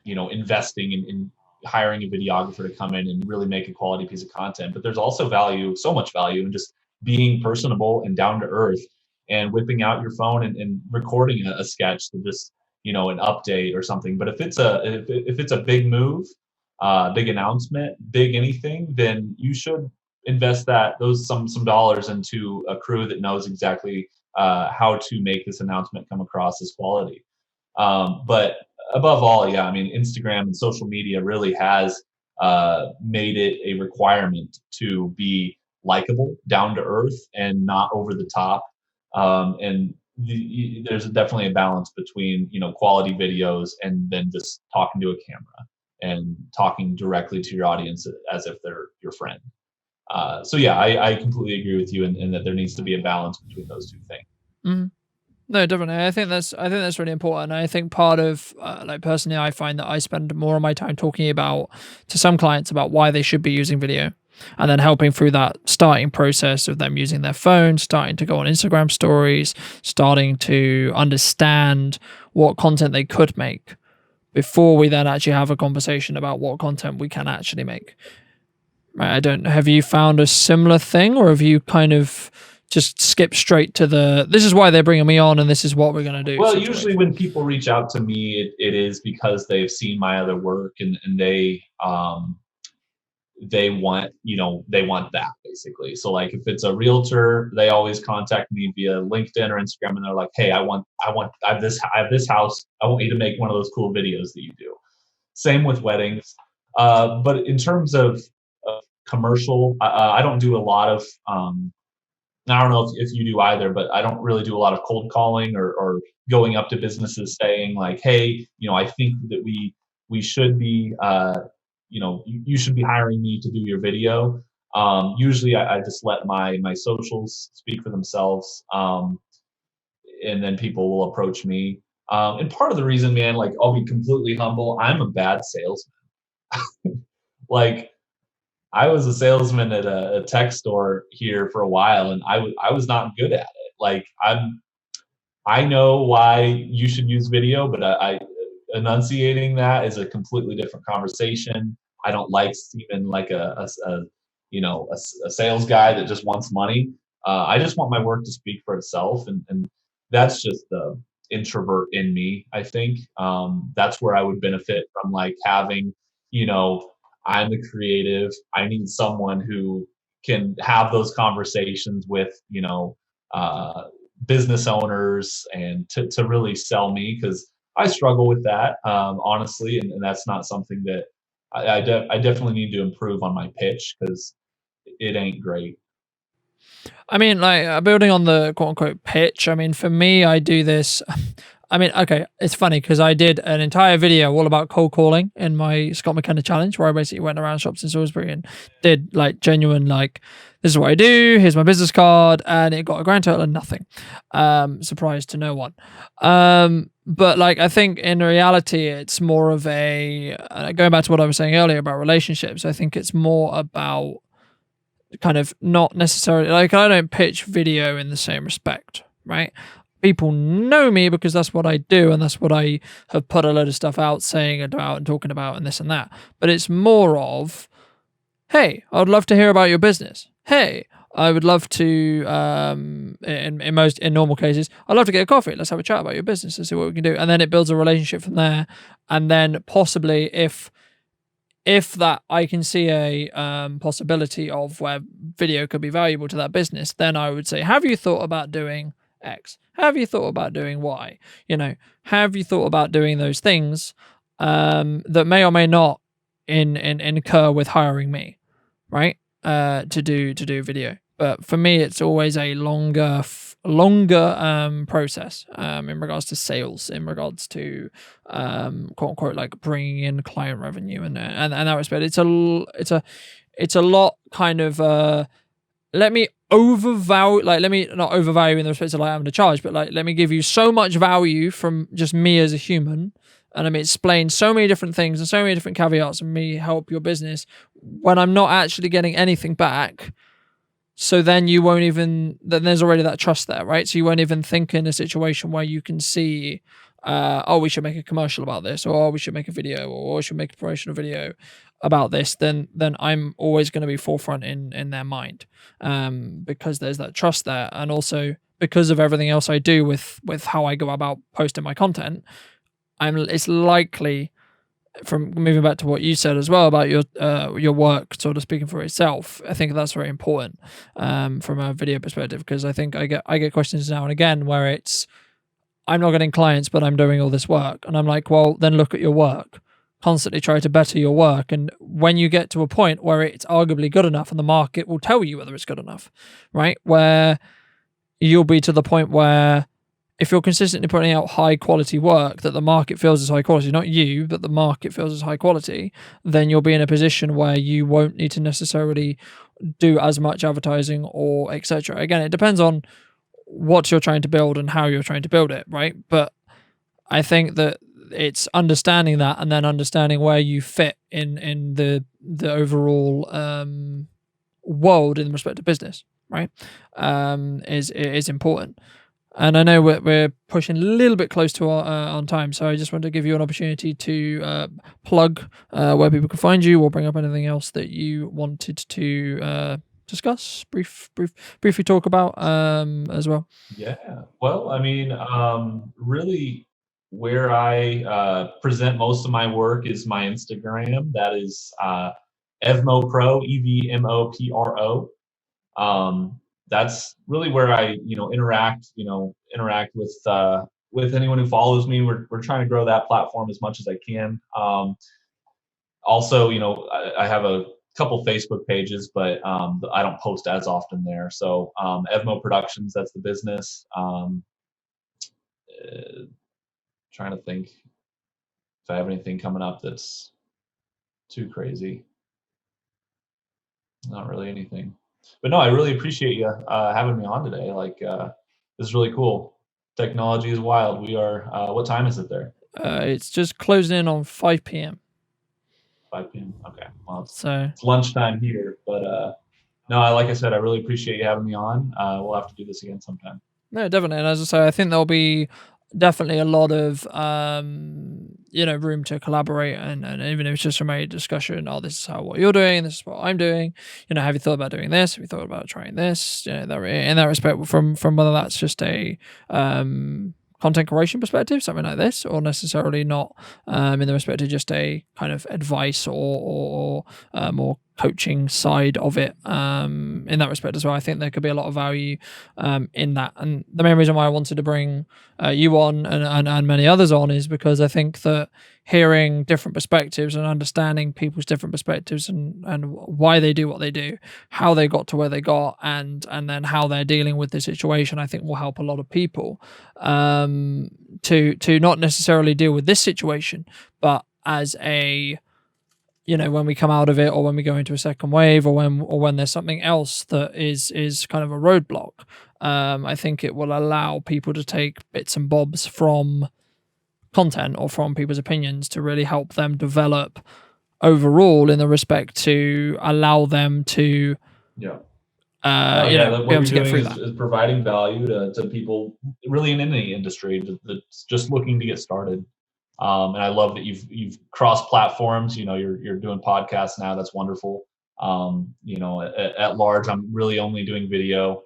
investing in hiring a videographer to come in and really make a quality piece of content, but there's also so much value in just being personable and down to earth, and whipping out your phone and recording a sketch to just an update or something. But if it's a big move, big announcement, big anything, then you should invest some dollars into a crew that knows exactly how to make this announcement come across as quality. But above all, yeah, I mean, Instagram and social media really has made it a requirement to be likable, down to earth, and not over the top. And there's definitely a balance between quality videos and then just talking to a camera and talking directly to your audience as if they're your friend. So yeah, I completely agree with you in that there needs to be a balance between those two things. Mhm. No, definitely. I think that's really important. I think part of like personally, I find that I spend more of my time talking about to some clients about why they should be using video, and then helping through that starting process of them using their phone, starting to go on Instagram stories, starting to understand what content they could make before we then actually have a conversation about what content we can actually make. Right? I don't. Have you found a similar thing, or have you kind of just skipped straight to this is why they're bringing me on, and this is what we're going to do Well, usually situation? when people reach out to me, it is because they've seen my other work, and they want that basically. So like if it's a realtor, they always contact me via LinkedIn or Instagram, and they're like, hey, I have this house. I want you to make one of those cool videos that you do. Same with weddings. But in terms of commercial, I don't do a lot of. I don't know if you do either, but I don't really do a lot of cold calling, or going up to businesses saying like, hey, I think that we should be, you should be hiring me to do your video. Usually, I just let my socials speak for themselves, and then people will approach me. And part of the reason, man, like I'll be completely humble, I'm a bad salesman. Like I was a salesman at a tech store here for a while, and I was not good at it. Like I know why you should use video, but I enunciating that is a completely different conversation. I don't like seeming like a you know a sales guy that just wants money. I just want my work to speak for itself, and that's just the introvert in me. I think that's where I would benefit from like having, you know, I'm the creative. I need someone who can have those conversations with, you know, uh, business owners and to really sell me because I struggle with that, honestly, and that's not something that I definitely need to improve on my pitch because it ain't great. I mean, like building on the quote unquote pitch. I mean, for me, I do this. I mean, okay, it's funny because I did an entire video all about cold calling in my Scott McKenna challenge, where I basically went around shops in Salisbury and did like genuine, like, this is what I do. Here's my business card, and it got a grand total of nothing. Surprise to no one. But like, I think in reality, it's more of a going back to what I was saying earlier about relationships. I think it's more about kind of not necessarily like I don't pitch video in the same respect, right? People know me because that's what I do and that's what I have put a load of stuff out saying about and talking about and this and that. But it's more of, hey, I would love to hear about your business. Hey, I would love to in normal cases, I'd love to get a coffee. Let's have a chat about your business and see what we can do. And then it builds a relationship from there. And then possibly if that I can see a possibility of where video could be valuable to that business, then I would say, have you thought about doing X? Have you thought about doing Y? You know, have you thought about doing those things that may or may not incur with hiring me, right? To do video. But for me, it's always a longer process in regards to sales, in regards to quote unquote like bringing in client revenue and that respect. It's a lot kind of let me overvalue, like let me not overvalue in the respect of like I'm going to charge, but like let me give you so much value from just me as a human. And let me explain so many different things and so many different caveats and me help your business when I'm not actually getting anything back. So then you won't even, then there's already that trust there, right? So you won't even think in a situation where you can see, oh, we should make a commercial about this, or oh, we should make a video, or we should make a promotional video about this. Then I'm always going to be forefront in their mind, because there's that trust there, and also because of everything else I do with how I go about posting my content, it's likely, from moving back to what you said as well about your work sort of speaking for itself. I think that's very important from a video perspective, because I think I get questions now and again where it's, I'm not getting clients but I'm doing all this work, and I'm like, well, then look at your work. Constantly try to better your work, and when you get to a point where it's arguably good enough, and the market will tell you whether it's good enough, right? Where you'll be to the point where if you're consistently putting out high quality work that the market feels is high quality, not you, but the market feels is high quality, then you'll be in a position where you won't need to necessarily do as much advertising or etc. Again, it depends on what you're trying to build and how you're trying to build it, right? But I think that it's understanding that, and then understanding where you fit in the overall world in respect to business, right? Is important. And I know we're pushing a little bit close to our on time, so I just want to give you an opportunity to plug where people can find you, or bring up anything else that you wanted to discuss, briefly talk about as well. Yeah. Well, I mean, really, where I present most of my work is my Instagram. That is Evmo Pro, EVMOPRO. That's really where I, interact with anyone who follows me. We're trying to grow that platform as much as I can. Also, I have a couple Facebook pages, but I don't post as often there. So Evmo Productions, that's the business. Trying to think if I have anything coming up that's too crazy. Not really anything. But no, I really appreciate you having me on today. Like, this is really cool. Technology is wild. We are. What time is it there? It's just closing in on 5 p.m. 5 p.m. Okay. Well, So it's lunchtime here, but no, like I said, I really appreciate you having me on. We'll have to do this again sometime. no, definitely. And as I say, I think there'll be definitely a lot of room to collaborate, and even if it's just from a discussion, oh, this is what you're doing, this is what I'm doing, have you thought about doing this, have you thought about trying this, in that respect, from whether that's just a content creation perspective, something like this, or necessarily not, in the respect of just a kind of advice or more coaching side of it, in that respect as well. I think there could be a lot of value in that. And the main reason why I wanted to bring you on and many others on is because I think that hearing different perspectives and understanding people's different perspectives and why they do what they do, how they got to where they got, and then how they're dealing with the situation, I think will help a lot of people to not necessarily deal with this situation, but as a when we come out of it, or when we go into a second wave, or when there's something else that is kind of a roadblock. I think it will allow people to take bits and bobs from content or from people's opinions to really help them develop overall, in the respect to allow them to Yeah. be what able you're to get doing through that. is providing value to people really in any industry that's just looking to get started. And I love that you've crossed platforms. You're doing podcasts now. That's wonderful. At large, I'm really only doing video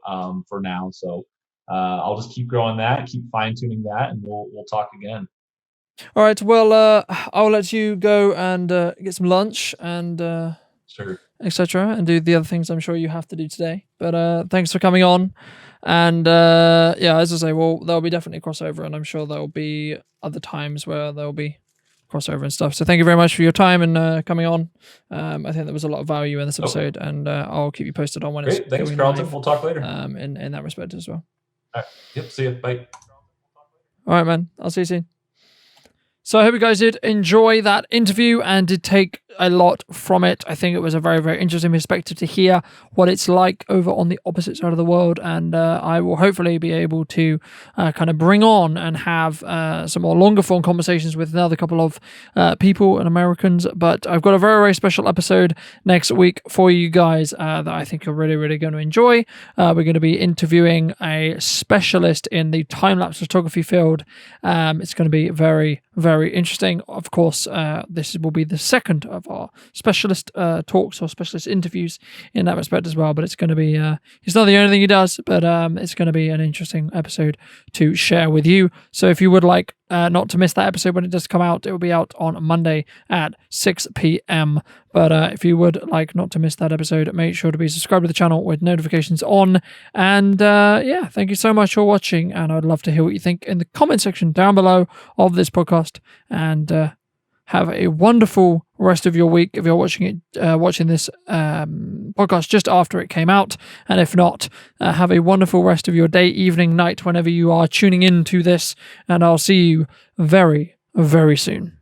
for now. So I'll just keep growing that, keep fine tuning that, and we'll talk again. All right. Well, I'll let you go and get some lunch and Sure. etc. and do the other things I'm sure you have to do today. But thanks for coming on. And yeah, as I say, well, there'll be definitely crossover, and I'm sure there'll be other times where there'll be crossover and stuff. So thank you very much for your time and coming on. I think there was a lot of value in this episode, and I'll keep you posted on when it's Great. Thanks, going Carlton. live, We'll talk later. in that respect as well. All right. Yep. See you. Bye. All right, man. I'll see you soon. So I hope you guys did enjoy that interview and did take a lot from it. I think it was a very, very interesting perspective to hear what it's like over on the opposite side of the world. And I will hopefully be able to kind of bring on and have some more longer form conversations with another couple of people and Americans. But I've got a very, very special episode next week for you guys that I think you're really, really going to enjoy. We're going to be interviewing a specialist in the time-lapse photography field. It's going to be very, very interesting. Of course, this will be the second of our specialist talks or specialist interviews in that respect as well. But it's going to be, it's not the only thing he does, but it's going to be an interesting episode to share with you. So if you would like not to miss that episode when it does come out, it will be out on Monday at 6 p.m. But if you would like not to miss that episode, make sure to be subscribed to the channel with notifications on. And yeah, thank you so much for watching. And I'd love to hear what you think in the comment section down below of this podcast. And have a wonderful rest of your week if you're watching this podcast just after it came out. And if not, have a wonderful rest of your day, evening, night, whenever you are tuning in to this. And I'll see you very, very soon.